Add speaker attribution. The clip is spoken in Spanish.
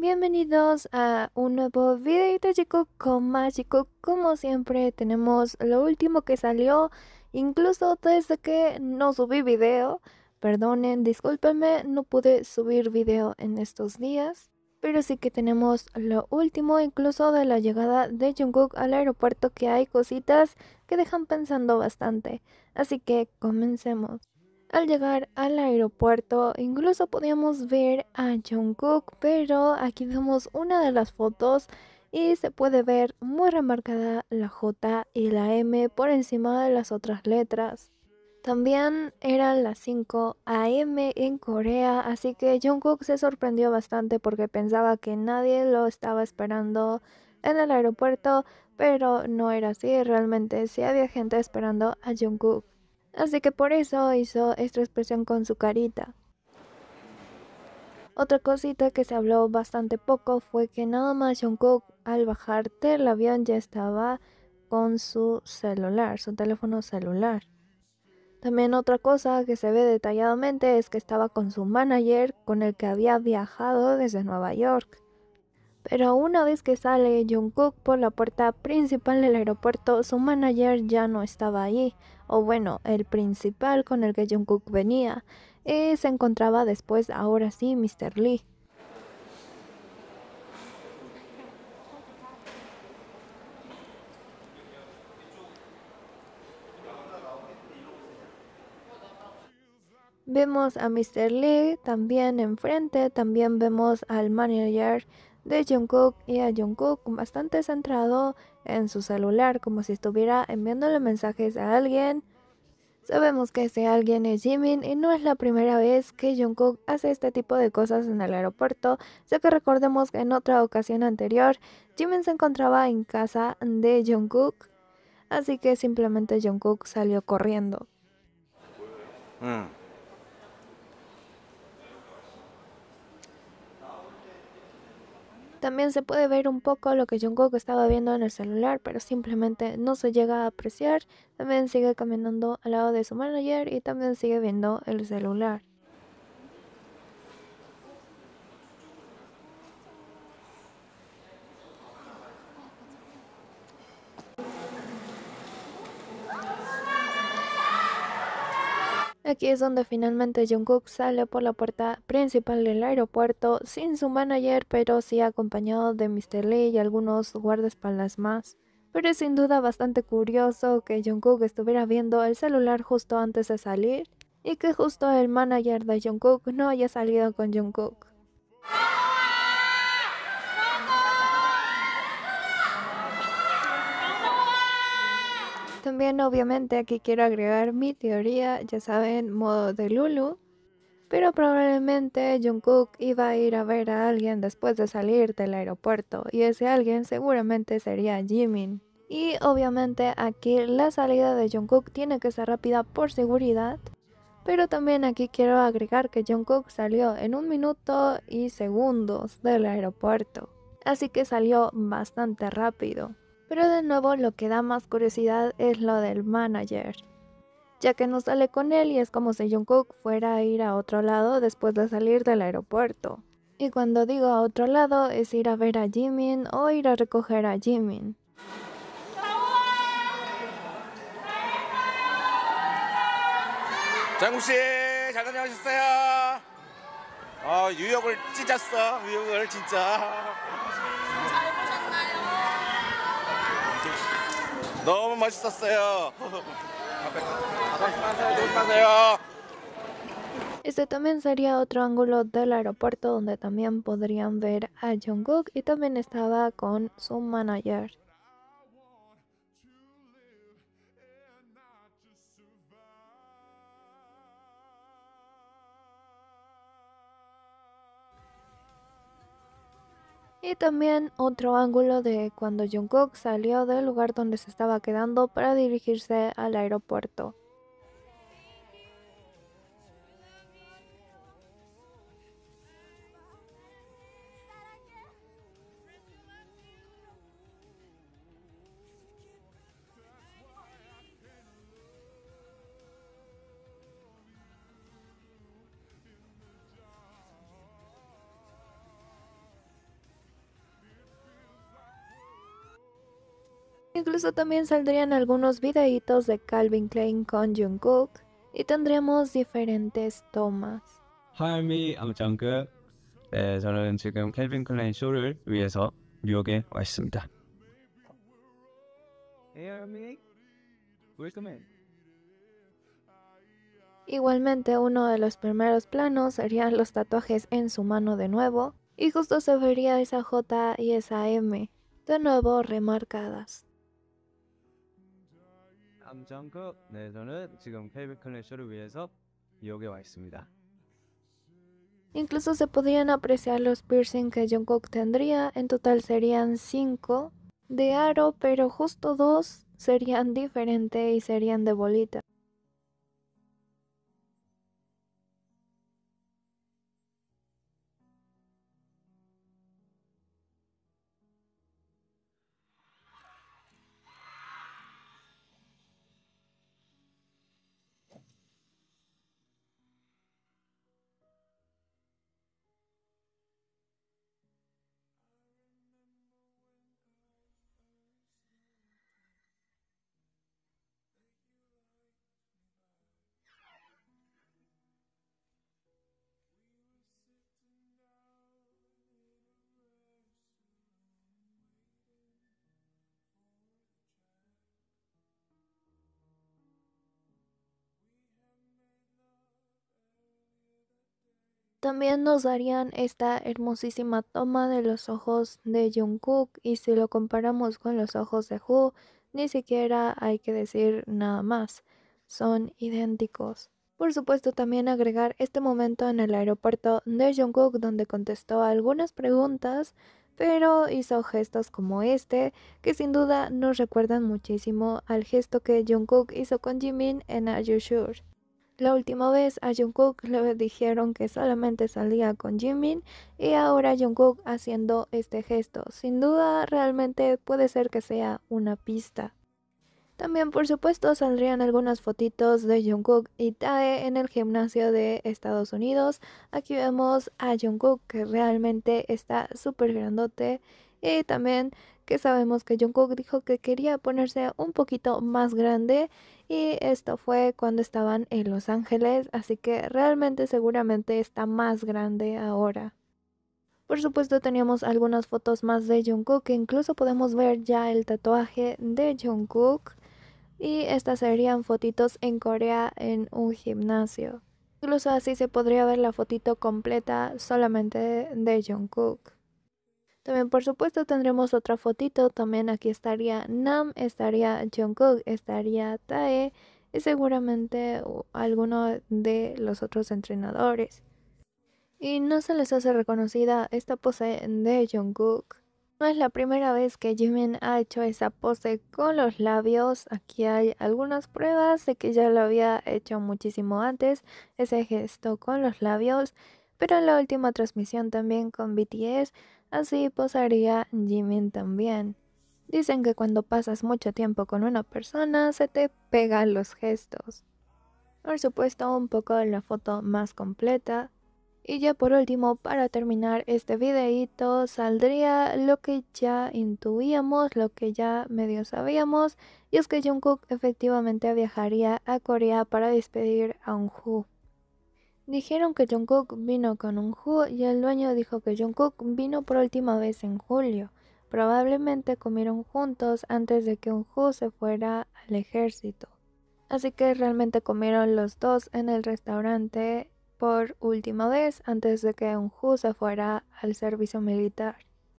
Speaker 1: Bienvenidos a un nuevo videito, chicos, con más, chicos. Como siempre tenemos lo último que salió, incluso desde que no subí video. Perdonen, discúlpenme, no pude subir video en estos días, pero sí que tenemos lo último, incluso de la llegada de Jungkook al aeropuerto, que hay cositas que dejan pensando bastante. Así que comencemos. Al llegar al aeropuerto, incluso podíamos ver a Jungkook, pero aquí vemos una de las fotos y se puede ver muy remarcada la J y la M por encima de las otras letras. También eran las 5 AM en Corea, así que Jungkook se sorprendió bastante porque pensaba que nadie lo estaba esperando en el aeropuerto, pero no era así, realmente sí había gente esperando a Jungkook. Así que por eso hizo esta expresión con su carita. Otra cosita que se habló bastante poco fue que nada más Jungkook al bajar del avión ya estaba con su celular, su teléfono celular. También otra cosa que se ve detalladamente es que estaba con su manager, con el que había viajado desde Nueva York. Pero una vez que sale Jungkook por la puerta principal del aeropuerto, su manager ya no estaba ahí, o bueno, el principal con el que Jungkook venía, y se encontraba después, ahora sí, Mr. Lee. Vemos a Mr. Lee también enfrente, también vemos al manager de Jungkook y a Jungkook bastante centrado en su celular, como si estuviera enviándole mensajes a alguien. Sabemos que ese alguien es Jimin y no es la primera vez que Jungkook hace este tipo de cosas en el aeropuerto, ya que recordemos que en otra ocasión anterior Jimin se encontraba en casa de Jungkook, así que simplemente Jungkook salió corriendo.
Speaker 2: 응.
Speaker 1: También se puede ver un poco lo que Jungkook estaba viendo en el celular, pero simplemente no se llega a apreciar. También sigue caminando al lado de su manager y también sigue viendo el celular. Aquí es donde finalmente Jungkook sale por la puerta principal del aeropuerto sin su manager, pero sí acompañado de Mr. Lee y algunos guardaespaldas más. Pero es sin duda bastante curioso que Jungkook estuviera viendo el celular justo antes de salir y que justo el manager de Jungkook no haya salido con Jungkook. También obviamente aquí quiero agregar mi teoría, ya saben, modo de Lulu. Pero probablemente Jungkook iba a ir a ver a alguien después de salir del aeropuerto y ese alguien seguramente sería Jimin. Y obviamente aquí la salida de Jungkook tiene que ser rápida por seguridad. Pero también aquí quiero agregar que Jungkook salió en 1 minuto y segundos del aeropuerto. Así que salió bastante rápido. Pero de nuevo lo que da más curiosidad es lo del manager, ya que no sale con él y es como si Jungkook fuera a ir a otro lado después de salir del aeropuerto. Y cuando digo a otro lado es ir a ver a Jimin o ir a recoger a Jimin.
Speaker 2: 장국 씨, 잘 다녀오셨어요. 뉴욕을 찢었어. 뉴욕을 진짜.
Speaker 3: 잘 보셨나요?
Speaker 2: 너무 멋있었어요. 조심하세요, 조심하세요.
Speaker 1: Este también sería otro ángulo del aeropuerto donde también podrían ver a Jungkook y también estaba con su manager. Y también otro ángulo de cuando Jungkook salió del lugar donde se estaba quedando para dirigirse al aeropuerto. Incluso también saldrían algunos videitos de Calvin Klein con Jungkook y tendremos diferentes tomas.
Speaker 4: Hi, I'm Jungkook. 네, 저는 지금 캘빈 클라인 쇼를 위해서 뉴욕에 와 있습니다. Hey, Army. Welcome in.
Speaker 1: Igualmente uno de los primeros planos serían los tatuajes en su mano de nuevo y justo se vería esa J y esa M de nuevo remarcadas.
Speaker 4: I'm Jungkook. 네, 저는 지금 캘빈 클라인 쇼를 위해서 뉴욕에 와 있습니다.
Speaker 1: Incluso se podrían apreciar los piercing que Jungkook tendría, en total serían 5 de aro, pero justo 2 serían diferentes y serían de bolita. También nos darían esta hermosísima toma de los ojos de Jungkook y si lo comparamos con los ojos de Woo, ni siquiera hay que decir nada más, son idénticos. Por supuesto también agregar este momento en el aeropuerto de Jungkook donde contestó algunas preguntas, pero hizo gestos como este, que sin duda nos recuerdan muchísimo al gesto que Jungkook hizo con Jimin en Are You Sure. La última vez a Jungkook le dijeron que solamente salía con Jimin y ahora Jungkook haciendo este gesto. Sin duda realmente puede ser que sea una pista. También por supuesto saldrían algunas fotitos de Jungkook y Tae en el gimnasio de Estados Unidos. Aquí vemos a Jungkook que realmente está súper grandote y también que sabemos que Jungkook dijo que quería ponerse un poquito más grande y esto fue cuando estaban en Los Ángeles, así que realmente seguramente está más grande ahora. Por supuesto teníamos algunas fotos más de Jungkook, que incluso podemos ver ya el tatuaje de Jungkook y estas serían fotitos en Corea en un gimnasio. Incluso así se podría ver la fotito completa solamente de Jungkook. También por supuesto tendremos otra fotito, también aquí estaría Nam, estaría Jungkook, estaría Tae y seguramente alguno de los otros entrenadores. Y no se les hace reconocida esta pose de Jungkook. No es la primera vez que Jimin ha hecho esa pose con los labios. Aquí hay algunas pruebas de que ya lo había hecho muchísimo antes, ese gesto con los labios. Pero en la última transmisión también con BTS, así posaría Jimin también. Dicen que cuando pasas mucho tiempo con una persona se te pegan los gestos. Por supuesto un poco de la foto más completa. Y ya por último, para terminar este videíto, saldría lo que ya intuíamos, lo que ya medio sabíamos, y es que Jungkook efectivamente viajaría a Corea para despedir a Eunwoo. Dijeron que Jungkook vino con Eunwoo y el dueño dijo que Jungkook vino por última vez en julio. Probablemente comieron juntos antes de que Eunwoo se fuera al ejército. Así que realmente comieron los dos en el restaurante por última vez antes de que Eunwoo se fuera al servicio militar.